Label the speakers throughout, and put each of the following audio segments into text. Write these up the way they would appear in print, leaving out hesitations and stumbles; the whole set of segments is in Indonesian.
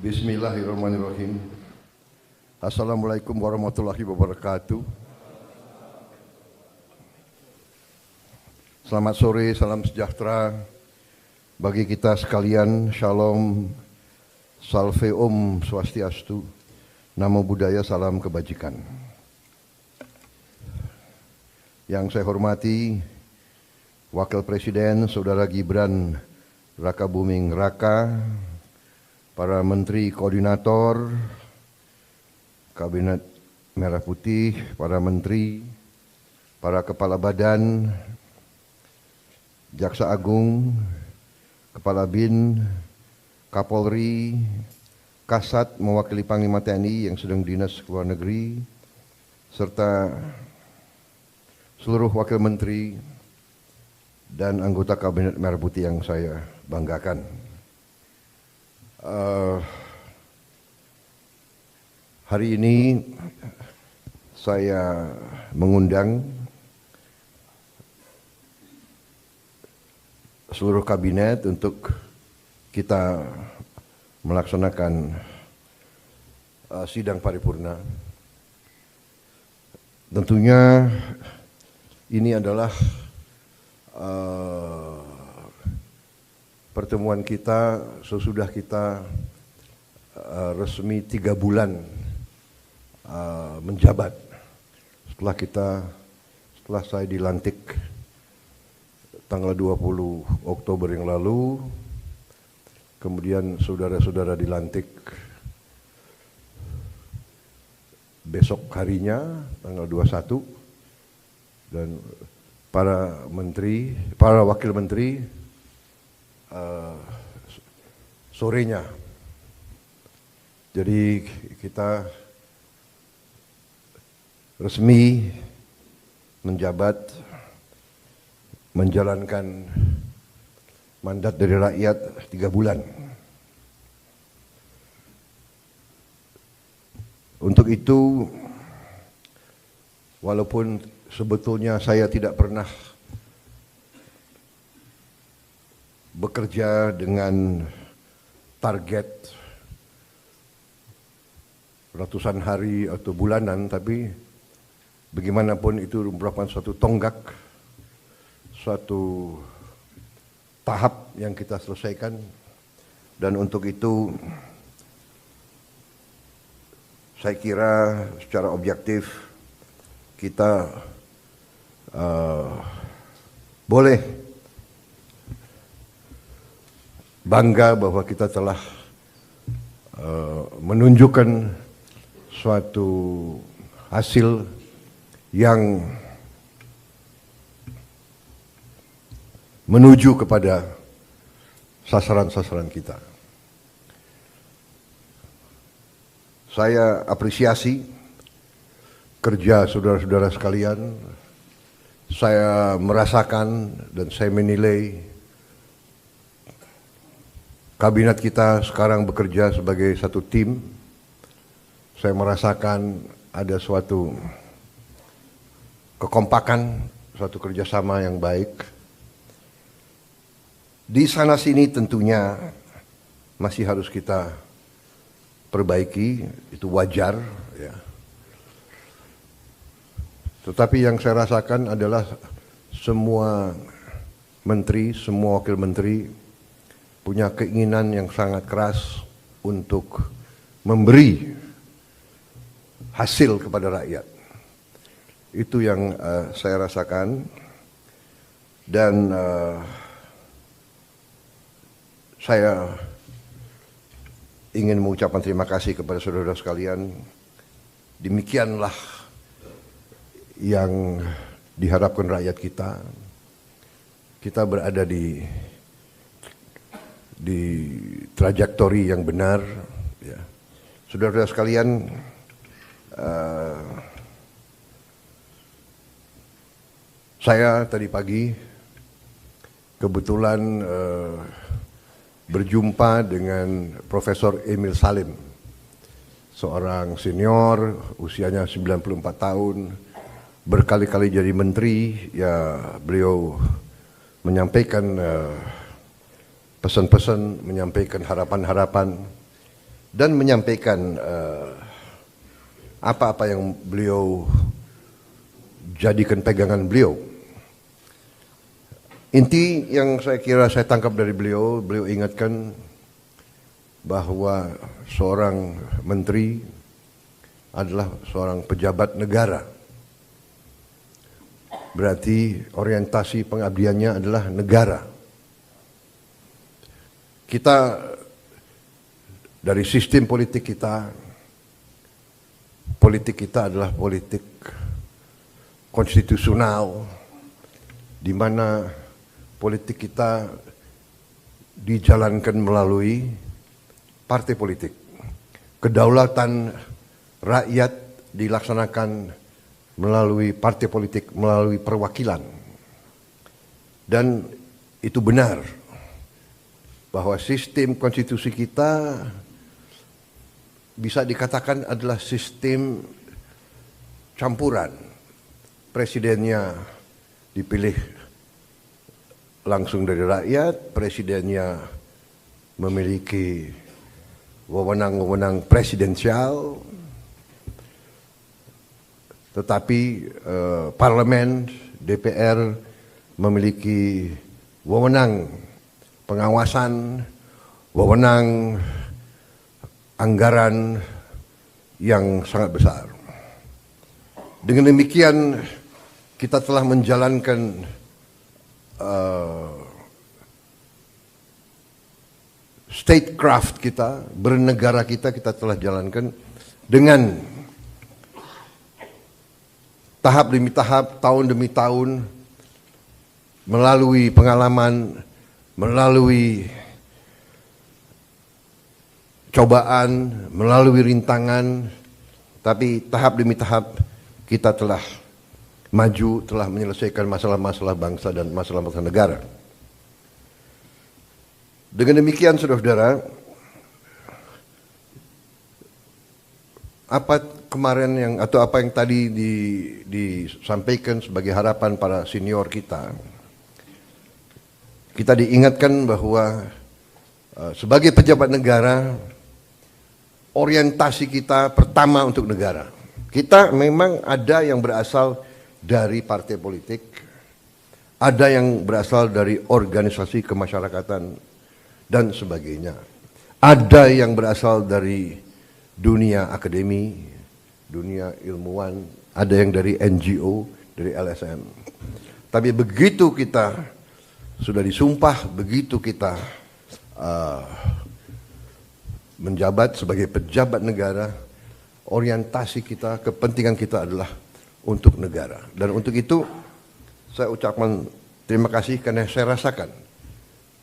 Speaker 1: Bismillahirrahmanirrahim. Assalamualaikum warahmatullahi wabarakatuh. Selamat sore, salam sejahtera bagi kita sekalian. Shalom, salve om swastiastu, namo buddhaya, salam kebajikan. Yang saya hormati Wakil Presiden Saudara Gibran Rakabuming Raka, para Menteri Koordinator Kabinet Merah Putih, para Menteri, para Kepala Badan, Jaksa Agung, Kepala BIN, Kapolri, Kasat mewakili Panglima TNI yang sedang dinas ke luar negeri, serta seluruh Wakil Menteri dan anggota Kabinet Merah Putih yang saya banggakan. Hari ini saya mengundang seluruh kabinet untuk kita melaksanakan sidang paripurna. Tentunya ini adalah pertemuan kita sesudah kita resmi 3 bulan menjabat. Setelah saya dilantik tanggal 20 Oktober yang lalu, kemudian saudara-saudara dilantik besok harinya tanggal 21, dan para wakil menteri sorenya. Jadi kita resmi menjabat, menjalankan mandat dari rakyat 3 bulan. Untuk itu, walaupun sebetulnya saya tidak pernah bekerja dengan target ratusan hari atau bulanan, tapi bagaimanapun itu merupakan suatu tonggak, suatu tahap yang kita selesaikan. Dan untuk itu saya kira secara objektif kita boleh bangga bahwa kita telah menunjukkan suatu hasil yang menuju kepada sasaran-sasaran kita. Saya apresiasi kerja saudara-saudara sekalian. Saya merasakan dan saya menilai kabinet kita sekarang bekerja sebagai satu tim. Saya merasakan ada suatu kekompakan, suatu kerjasama yang baik. Di sana sini tentunya masih harus kita perbaiki, itu wajar, ya. Tetapi yang saya rasakan adalah semua menteri, semua wakil menteri punya keinginan yang sangat keras untuk memberi hasil kepada rakyat. Itu yang saya rasakan. Dan saya ingin mengucapkan terima kasih kepada saudara sekalian. Demikianlah yang diharapkan rakyat kita. Kita berada di trajektori yang benar, ya. Saudara-saudara sekalian, saya tadi pagi kebetulan berjumpa dengan Profesor Emil Salim, seorang senior, usianya 94 tahun, berkali-kali jadi menteri. Ya, beliau menyampaikan pesan-pesan, menyampaikan harapan-harapan dan menyampaikan apa-apa yang beliau jadikan pegangan beliau. Inti yang saya kira saya tangkap dari beliau ingatkan bahwa seorang menteri adalah seorang pejabat negara. Berarti orientasi pengabdiannya adalah negara. Kita dari sistem politik kita adalah politik konstitusional, di mana politik kita dijalankan melalui partai politik. Kedaulatan rakyat dilaksanakan melalui partai politik, melalui perwakilan. Dan itu benar bahwa sistem konstitusi kita bisa dikatakan adalah sistem campuran. Presidennya dipilih langsung dari rakyat, presidennya memiliki wewenang-wewenang presidensial, tetapi parlemen, DPR memiliki wewenang pengawasan, wewenang anggaran yang sangat besar. Dengan demikian kita telah menjalankan statecraft kita, bernegara kita telah jalankan dengan tahap demi tahap, tahun demi tahun, melalui pengalaman, melalui cobaan, melalui rintangan, tapi tahap demi tahap kita telah maju, telah menyelesaikan masalah-masalah bangsa dan masalah-masalah negara. Dengan demikian, saudara-saudara, apa yang tadi disampaikan sebagai harapan para senior kita diingatkan bahwa sebagai pejabat negara, orientasi kita pertama untuk negara. Kita memang ada yang berasal dari partai politik, ada yang berasal dari organisasi kemasyarakatan dan sebagainya. Ada yang berasal dari dunia akademi, dunia ilmuwan, ada yang dari NGO, dari LSM. Tapi begitu kita sudah disumpah, begitu kita menjabat sebagai pejabat negara, orientasi kita, kepentingan kita adalah untuk negara. Dan untuk itu saya ucapkan terima kasih karena saya rasakan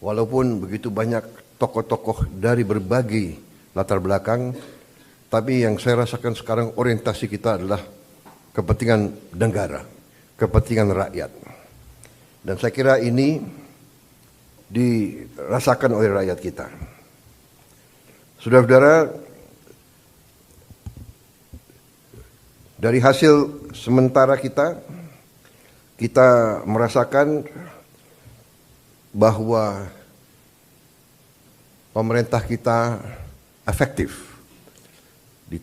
Speaker 1: walaupun begitu banyak tokoh-tokoh dari berbagai latar belakang, tapi yang saya rasakan sekarang orientasi kita adalah kepentingan negara, kepentingan rakyat. Dan saya kira ini dirasakan oleh rakyat kita. Saudara-saudara, dari hasil sementara kita merasakan bahwa pemerintah kita efektif. Di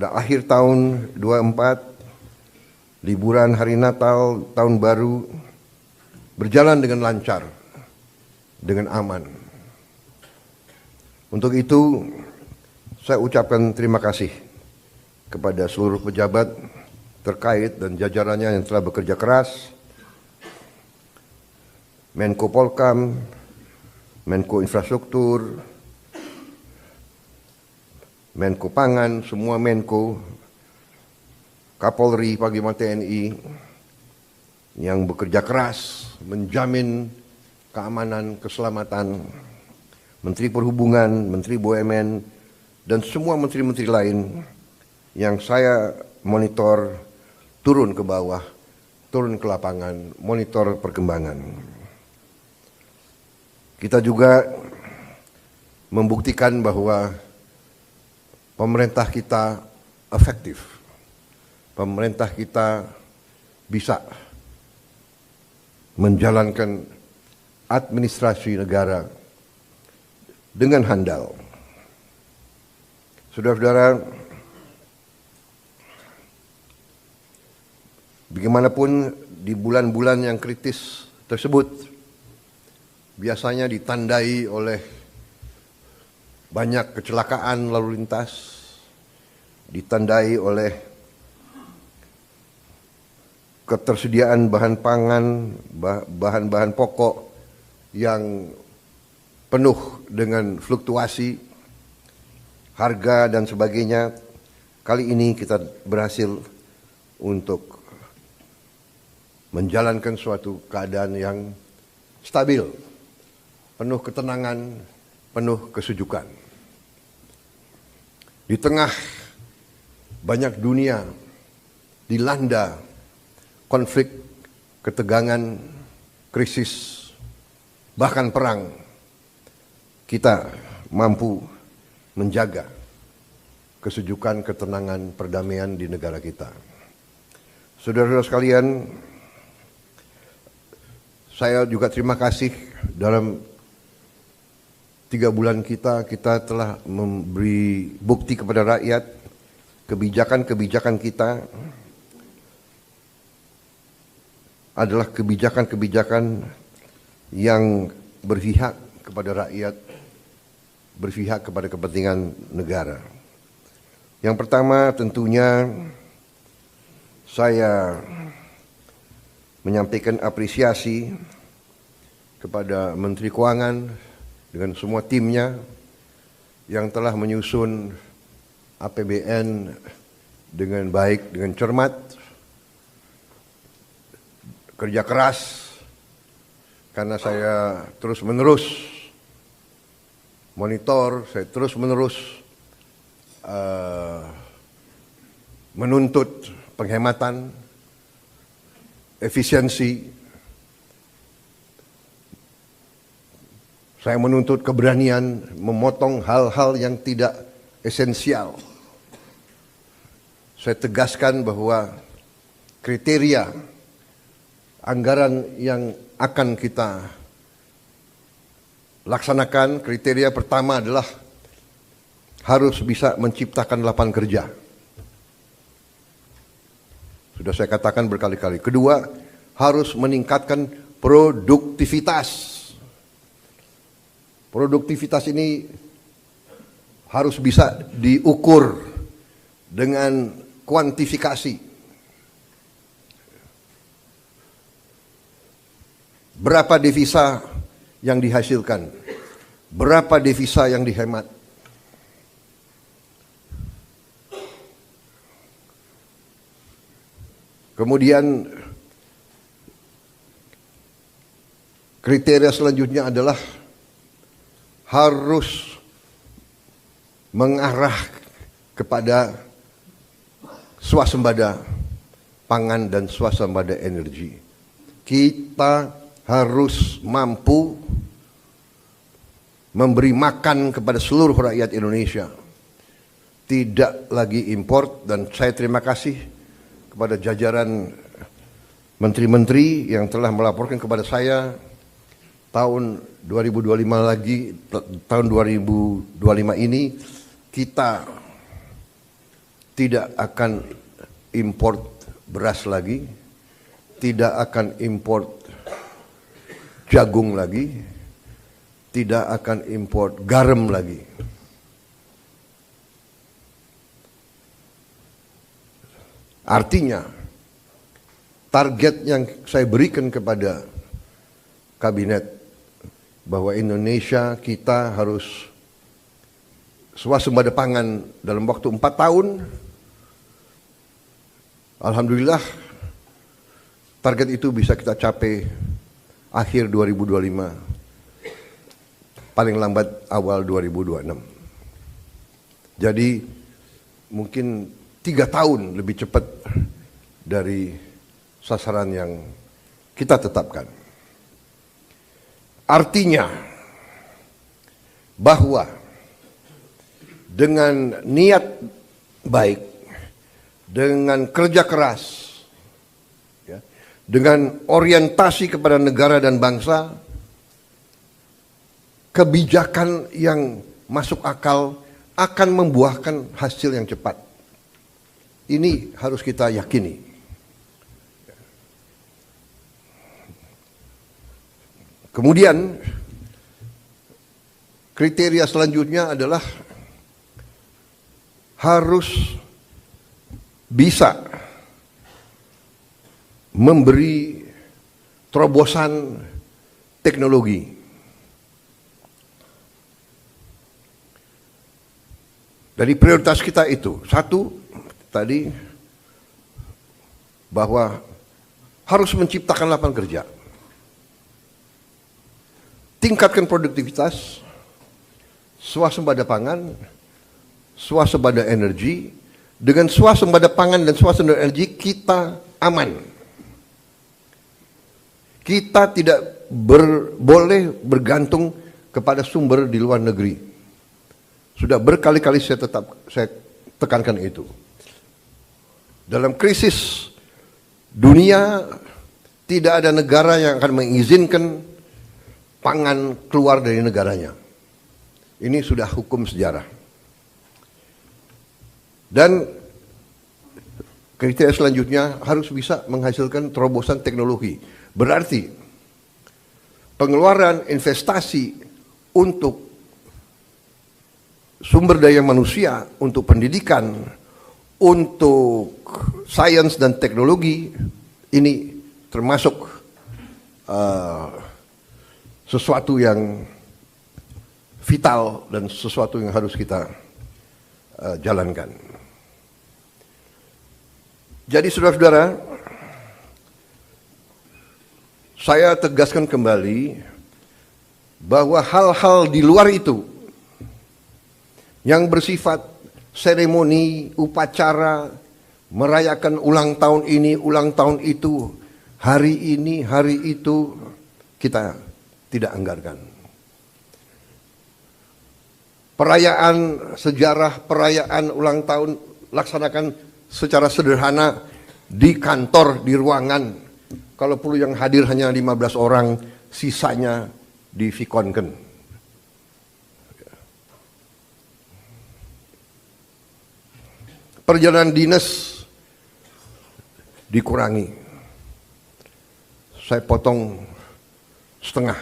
Speaker 1: akhir tahun 24, liburan hari Natal, tahun baru, berjalan dengan lancar, dengan aman. Untuk itu, saya ucapkan terima kasih kepada seluruh pejabat terkait dan jajarannya yang telah bekerja keras, Menko Polkam, Menko Infrastruktur, Menko Pangan, semua Menko, Kapolri, Panglima TNI, yang bekerja keras menjamin keamanan, keselamatan, Menteri Perhubungan, Menteri BUMN, dan semua menteri-menteri lain yang saya monitor turun ke bawah, turun ke lapangan, monitor perkembangan. Kita juga membuktikan bahwa pemerintah kita efektif. Pemerintah kita bisa menjalankan administrasi negara dengan handal. Saudara-saudara, bagaimanapun di bulan-bulan yang kritis tersebut biasanya ditandai oleh banyak kecelakaan lalu lintas, ditandai oleh ketersediaan bahan pangan, bahan-bahan pokok yang penuh dengan fluktuasi harga dan sebagainya. Kali ini kita berhasil untuk menjalankan suatu keadaan yang stabil, penuh ketenangan, penuh kesejukan. Di tengah banyak dunia dilanda konflik, ketegangan, krisis, bahkan perang, kita mampu menjaga kesejukan, ketenangan, perdamaian di negara kita. Saudara-saudara sekalian, saya juga terima kasih dalam 3 bulan kita telah memberi bukti kepada rakyat kebijakan-kebijakan kita adalah kebijakan-kebijakan yang berpihak kepada rakyat, berpihak kepada kepentingan negara. Yang pertama tentunya saya menyampaikan apresiasi kepada Menteri Keuangan dengan semua timnya yang telah menyusun APBN dengan baik, dengan cermat, kerja keras, karena saya terus-menerus monitor, saya terus-menerus menuntut penghematan, efisiensi. Saya menuntut keberanian memotong hal-hal yang tidak esensial. Saya tegaskan bahwa kriteria anggaran yang akan kita laksanakan, kriteria pertama adalah harus bisa menciptakan lapangan kerja. Sudah saya katakan berkali-kali. Kedua, harus meningkatkan produktivitas. Produktivitas ini harus bisa diukur dengan kuantifikasi. Berapa devisa yang dihasilkan? Berapa devisa yang dihemat? Kemudian kriteria selanjutnya adalah harus mengarah kepada swasembada pangan dan swasembada energi. Kita harus mampu memberi makan kepada seluruh rakyat Indonesia. Tidak lagi import, dan saya terima kasih kepada jajaran menteri-menteri yang telah melaporkan kepada saya tahun 2025 lagi, tahun 2025 ini kita tidak akan import beras lagi, tidak akan import jagung lagi, tidak akan import garam lagi. Artinya, target yang saya berikan kepada kabinet bahwa Indonesia kita harus swasembada pangan dalam waktu 4 tahun. Alhamdulillah target itu bisa kita capai akhir 2025, paling lambat awal 2026. Jadi mungkin 3 tahun lebih cepat dari sasaran yang kita tetapkan. Artinya bahwa dengan niat baik, dengan kerja keras, ya, dengan orientasi kepada negara dan bangsa, kebijakan yang masuk akal akan membuahkan hasil yang cepat. Ini harus kita yakini. Kemudian kriteria selanjutnya adalah harus bisa memberi terobosan teknologi. Dari prioritas kita itu, satu tadi bahwa harus menciptakan lapangan kerja, tingkatkan produktivitas, swasembada pangan, swasembada energi. Dengan swasembada pangan dan swasembada energi kita aman. Kita tidak boleh bergantung kepada sumber di luar negeri. Sudah berkali-kali saya tekankan itu. Dalam krisis dunia tidak ada negara yang akan mengizinkan pangan keluar dari negaranya. Ini sudah hukum sejarah. Dan kriteria selanjutnya harus bisa menghasilkan terobosan teknologi. Berarti pengeluaran investasi untuk sumber daya manusia, untuk pendidikan, untuk sains dan teknologi, ini termasuk sesuatu yang vital dan sesuatu yang harus kita jalankan. Jadi saudara-saudara, saya tegaskan kembali bahwa hal-hal di luar itu yang bersifat seremoni, upacara, merayakan ulang tahun ini, ulang tahun itu, hari ini, hari itu, kita tidak anggarkan. Perayaan sejarah, perayaan ulang tahun, laksanakan secara sederhana di kantor, di ruangan. Kalau perlu yang hadir hanya 15 orang, sisanya divikonkan. Perjalanan dinas dikurangi. Saya potong setengah.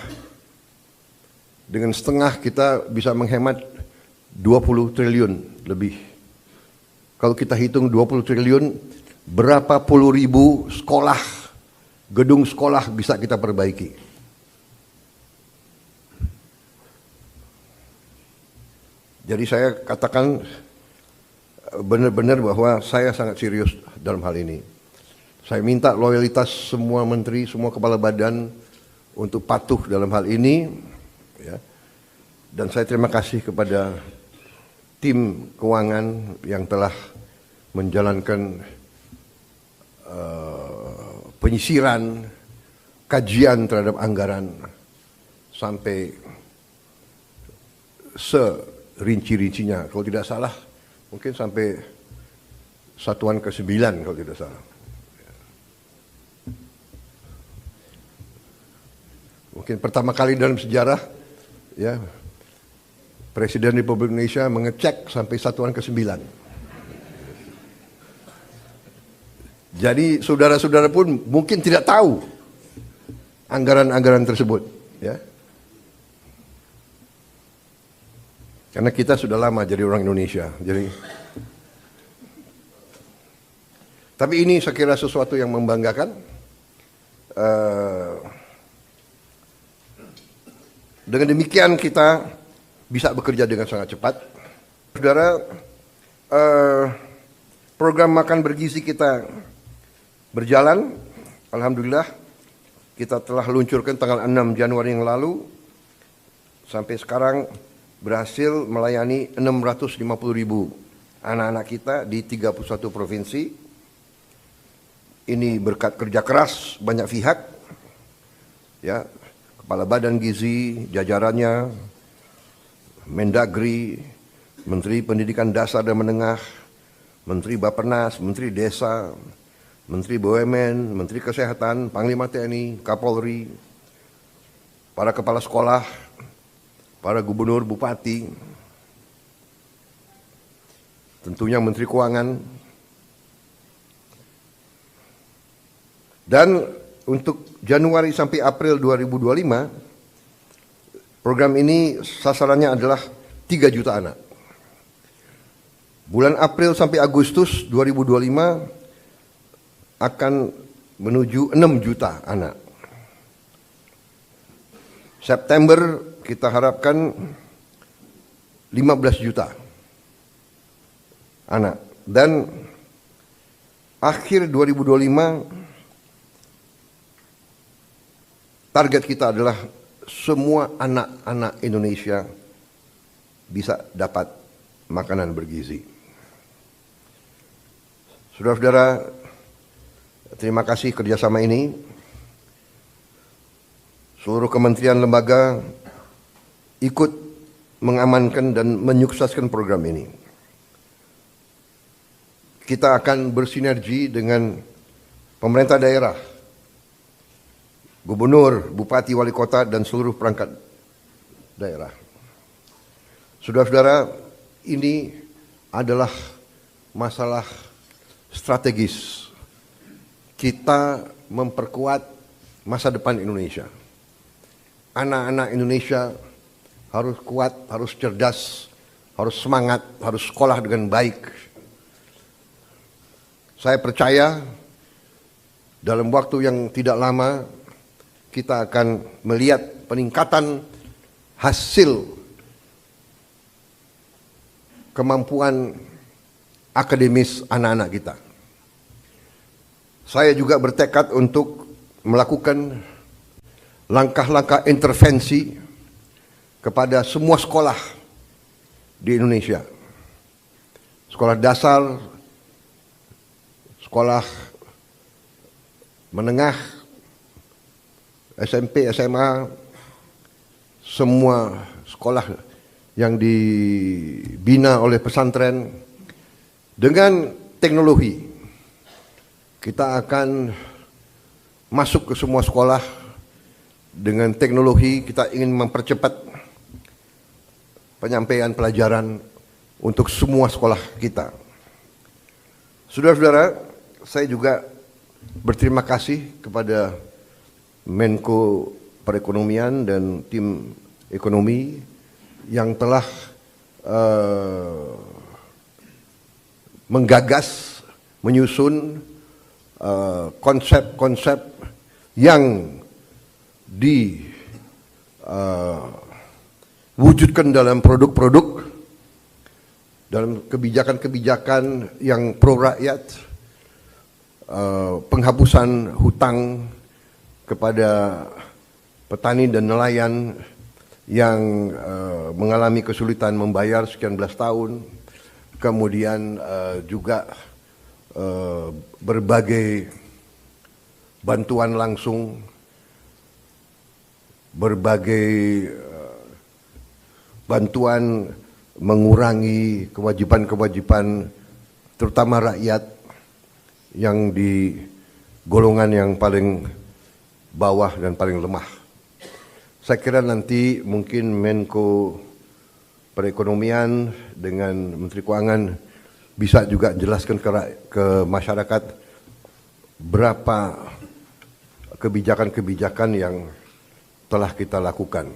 Speaker 1: Dengan setengah kita bisa menghemat 20 triliun lebih. Kalau kita hitung 20 triliun, berapa puluh ribu sekolah, gedung sekolah bisa kita perbaiki. Jadi saya katakan benar-benar bahwa saya sangat serius dalam hal ini. Saya minta loyalitas semua menteri, semua kepala badan untuk patuh dalam hal ini. Ya. Dan saya terima kasih kepada tim keuangan yang telah menjalankan penyisiran, kajian terhadap anggaran sampai serinci-rincinya. Kalau tidak salah, mungkin sampai satuan ke-9 kalau tidak salah. Mungkin pertama kali dalam sejarah, ya, Presiden Republik Indonesia mengecek sampai satuan ke-9. Jadi saudara-saudara pun mungkin tidak tahu anggaran-anggaran tersebut, ya. Karena kita sudah lama jadi orang Indonesia. Tapi ini saya kira sesuatu yang membanggakan. Dengan demikian kita bisa bekerja dengan sangat cepat. Saudara, program makan bergizi kita berjalan. Alhamdulillah, kita telah luncurkan tanggal 6 Januari yang lalu. Sampai sekarang berhasil melayani 650.000 anak-anak kita di 31 provinsi. Ini berkat kerja keras banyak pihak, ya, Kepala Badan Gizi, jajarannya, Mendagri, Menteri Pendidikan Dasar dan Menengah, Menteri Bappenas, Menteri Desa, Menteri BUMN, Menteri Kesehatan, Panglima TNI, Kapolri, para kepala sekolah, para gubernur, bupati. tentunya Menteri Keuangan, dan untuk Januari sampai April 2025, program ini sasarannya adalah 3 juta anak. Bulan April sampai Agustus 2025 akan menuju 6 juta anak. September kita harapkan 15 juta anak. Dan akhir 2025 target kita adalah semua anak-anak Indonesia bisa dapat makanan bergizi. Saudara-saudara, terima kasih kerjasama ini. Seluruh kementerian lembaga ikut mengamankan dan menyukseskan program ini. Kita akan bersinergi dengan pemerintah daerah, gubernur, bupati, wali kota, dan seluruh perangkat daerah. Saudara-saudara, ini adalah masalah strategis. Kita memperkuat masa depan Indonesia. Anak-anak Indonesia harus kuat, harus cerdas, harus semangat, harus sekolah dengan baik. Saya percaya dalam waktu yang tidak lama kita akan melihat peningkatan hasil kemampuan akademis anak-anak kita. Saya juga bertekad untuk melakukan langkah-langkah intervensi kepada semua sekolah di Indonesia. Sekolah dasar, sekolah menengah, SMP, SMA, semua sekolah yang dibina oleh pesantren dengan teknologi. Kita akan masuk ke semua sekolah dengan teknologi. Kita ingin mempercepat penyampaian pelajaran untuk semua sekolah kita. Saudara-saudara, saya juga berterima kasih kepada Menko Perekonomian dan tim ekonomi yang telah menggagas, menyusun konsep-konsep yang diwujudkan dalam produk-produk, dalam kebijakan-kebijakan yang pro rakyat, penghapusan hutang kepada petani dan nelayan yang mengalami kesulitan membayar sekian belas tahun, kemudian juga berbagai bantuan langsung, berbagai bantuan mengurangi kewajiban-kewajiban terutama rakyat yang di golongan yang paling bawah dan paling lemah. Saya kira nanti mungkin Menko Perekonomian dengan Menteri Keuangan bisa juga jelaskan ke masyarakat berapa kebijakan-kebijakan yang telah kita lakukan.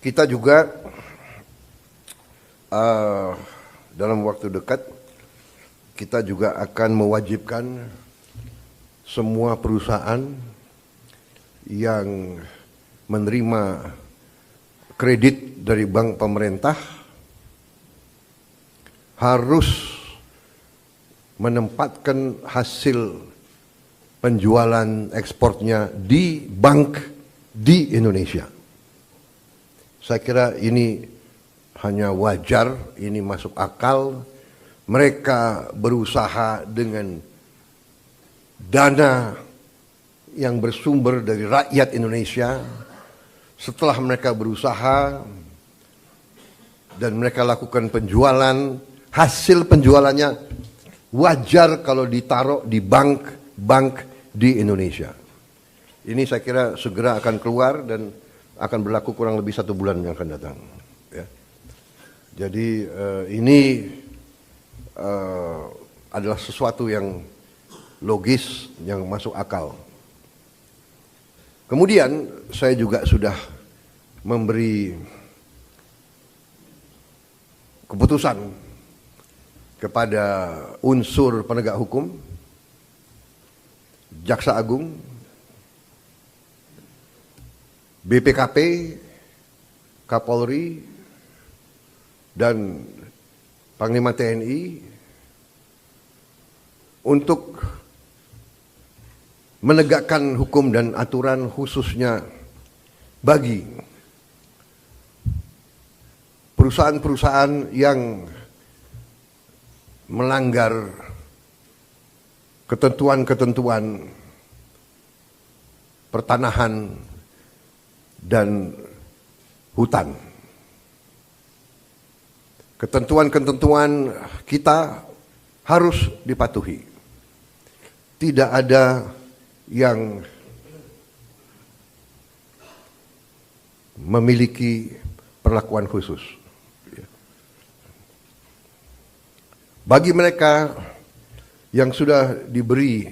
Speaker 1: Kita juga dalam waktu dekat kita juga akan mewajibkan semua perusahaan yang menerima kredit dari bank pemerintah harus menempatkan hasil penjualan ekspornya di bank di Indonesia. Saya kira ini hanya wajar, ini masuk akal. Mereka berusaha dengan dana yang bersumber dari rakyat Indonesia. Setelah mereka berusaha dan mereka lakukan penjualan, hasil penjualannya wajar kalau ditaruh di bank di Indonesia. Ini saya kira segera akan keluar dan akan berlaku kurang lebih 1 bulan yang akan datang. Ya. Jadi ini adalah sesuatu yang logis, yang masuk akal. Kemudian saya juga sudah memberi keputusan kepada unsur penegak hukum, Jaksa Agung, BPKP, Kapolri, dan Panglima TNI untuk menegakkan hukum dan aturan khususnya bagi perusahaan-perusahaan yang melanggar ketentuan-ketentuan pertanahan dan hutan. Ketentuan-ketentuan kita harus dipatuhi. Tidak ada yang memiliki perlakuan khusus. Bagi mereka yang sudah diberi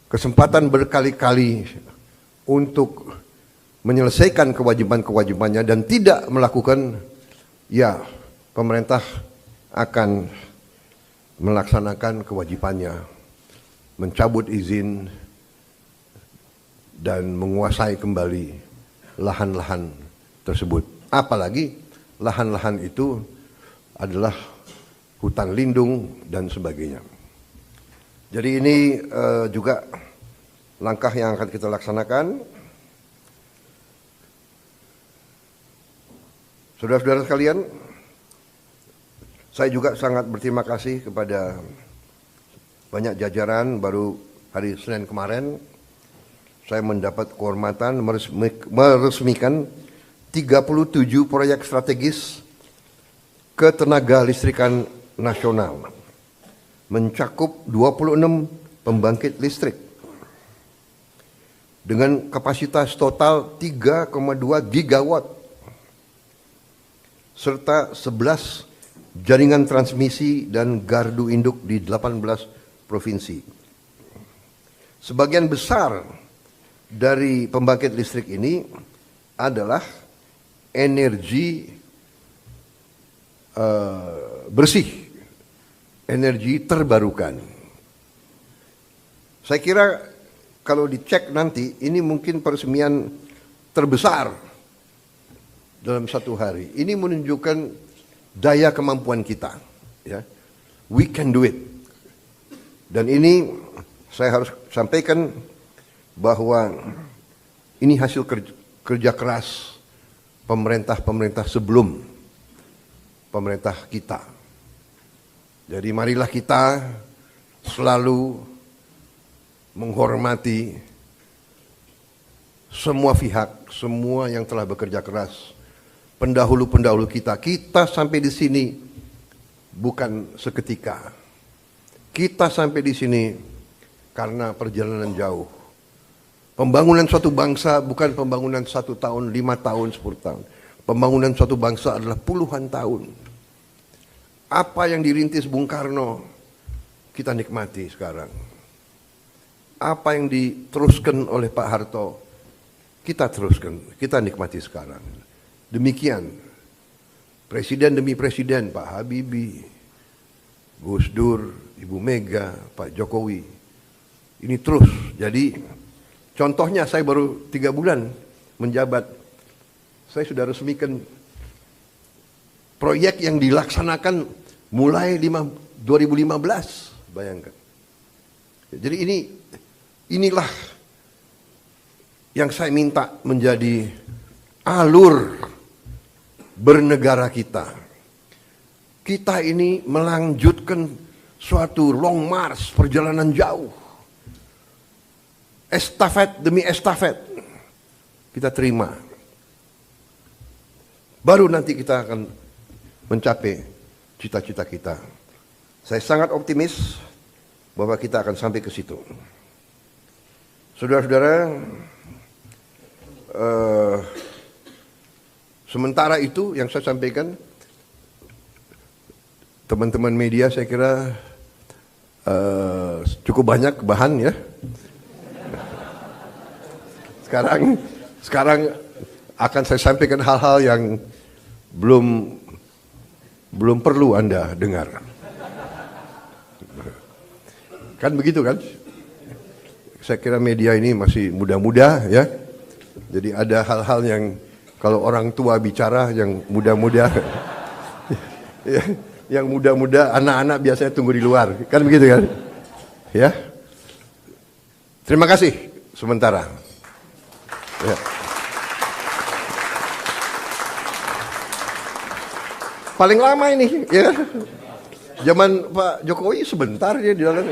Speaker 1: kesempatan berkali-kali untuk menyelesaikan kewajiban-kewajibannya dan tidak melakukan, ya pemerintah akan melaksanakan kewajibannya, mencabut izin dan menguasai kembali lahan-lahan tersebut. Apalagi lahan-lahan itu adalah hutan lindung dan sebagainya. Jadi ini juga langkah yang akan kita laksanakan. Saudara-saudara sekalian, saya juga sangat berterima kasih kepada banyak jajaran. Baru hari Senin kemarin saya mendapat kehormatan meresmikan 37 proyek strategis ketenaga listrikan nasional, mencakup 26 pembangkit listrik dengan kapasitas total 3,2 gigawatt serta 11 jaringan transmisi dan gardu induk di 18 provinsi. Sebagian besar dari pembangkit listrik ini adalah energi bersih, energi terbarukan. Saya kira kalau dicek nanti, ini mungkin peresmian terbesar dalam satu hari. Ini menunjukkan daya kemampuan kita. Ya. We can do it. Dan ini saya harus sampaikan bahwa ini hasil kerja keras pemerintah-pemerintah sebelum pemerintah kita. Jadi marilah kita selalu menghormati semua pihak, semua yang telah bekerja keras, pendahulu-pendahulu kita. Kita sampai di sini bukan seketika. Kita sampai di sini karena perjalanan jauh. Pembangunan suatu bangsa bukan pembangunan 1 tahun, 5 tahun, 10 tahun. Pembangunan suatu bangsa adalah puluhan tahun. Apa yang dirintis Bung Karno, kita nikmati sekarang. Apa yang diteruskan oleh Pak Harto, kita teruskan, kita nikmati sekarang. Demikian, presiden demi presiden, Pak Habibie, Gus Dur, Ibu Mega, Pak Jokowi, ini terus. Jadi, contohnya saya baru 3 bulan menjabat, saya sudah resmikan proyek yang dilaksanakan mulai 2015, bayangkan. Jadi inilah yang saya minta menjadi alur bernegara kita. Kita ini melanjutkan suatu long march, perjalanan jauh. Estafet demi estafet kita terima. Baru nanti kita akan mencapai cita-cita kita. Saya sangat optimis bahwa kita akan sampai ke situ. Saudara-saudara, sementara itu yang saya sampaikan,
Speaker 2: teman-teman media saya kira cukup banyak bahan ya. Sekarang akan saya sampaikan hal-hal yang belum perlu Anda dengar. Kan begitu kan? Saya kira media ini masih muda-muda ya. Jadi ada hal-hal yang kalau orang tua bicara yang muda-muda ya, yang muda-muda anak-anak biasanya tunggu di luar. Kan begitu kan? Ya. Terima kasih sementara. Ya. Paling lama ini ya. Zaman Pak Jokowi sebentar ya di dalam.